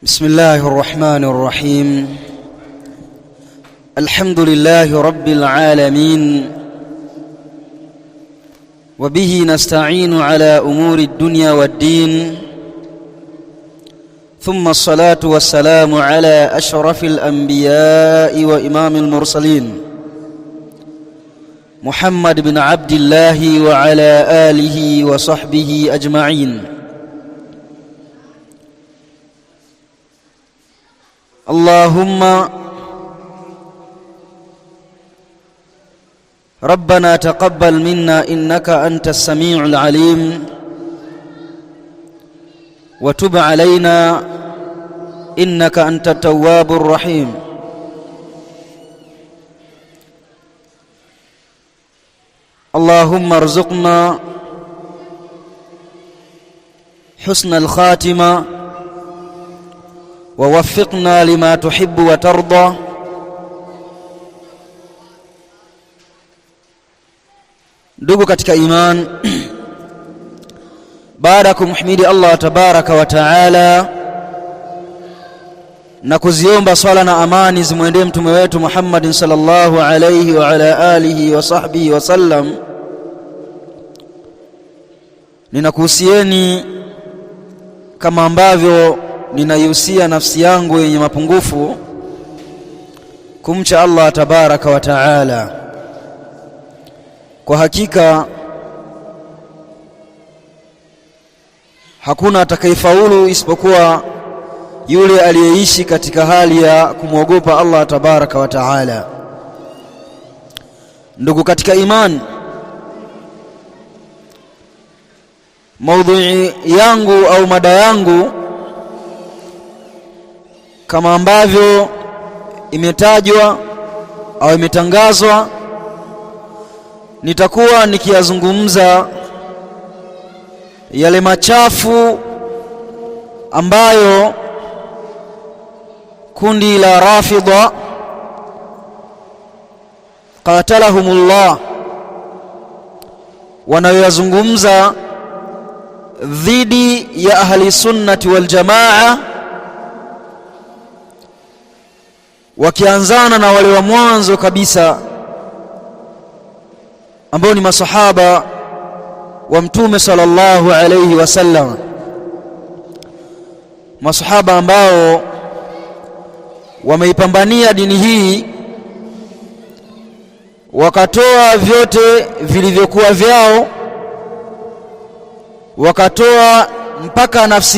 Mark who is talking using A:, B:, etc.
A: بسم الله الرحمن الرحيم. الحمد لله رب العالمين، وبه نستعين على أمور الدنيا والدين، ثم الصلاة والسلام على أشرف الأنبياء وإمام المرسلين محمد بن عبد الله وعلى آله وصحبه أجمعين. اللهم ربنا تقبل منا إنك أنت السميع العليم، وتب علينا إنك أنت التواب الرحيم. اللهم ارزقنا حسن الخاتمة، ووفقنا لما تحب وترضى. Ndugu katika iman, baada ya kumhimidi Allah tabaraka wa taala na kuziomba swala na amani zimwendee mtume wetu Muhammad sallallahu alayhi wa ala alihi wa sahbihi wa sallam, ninakuhusieni kama ambavyo ninaihusia nafsi yangu yenye mapungufu kumcha Allah tabaraka wa taala. Kwa hakika hakuna atakayefaulu isipokuwa yule aliyeishi katika hali ya kumwogopa Allah tabaraka wa taala. Ndugu katika imani, maudhui yangu au mada yangu kama ambavyo imetajwa au imetangazwa, nitakuwa nikiyazungumza yale machafu ambayo kundi la Rafidha qatalahumullah wanayoyazungumza dhidi ya ahli sunnati wal jamaa, wakianzana na wale wa mwanzo kabisa ambao ni masahaba wa mtume sallallahu alayhi wasallam, masahaba ambao wameipambania dini hii, wakatoa vyote vilivyokuwa vyao, wakatoa mpaka nafsi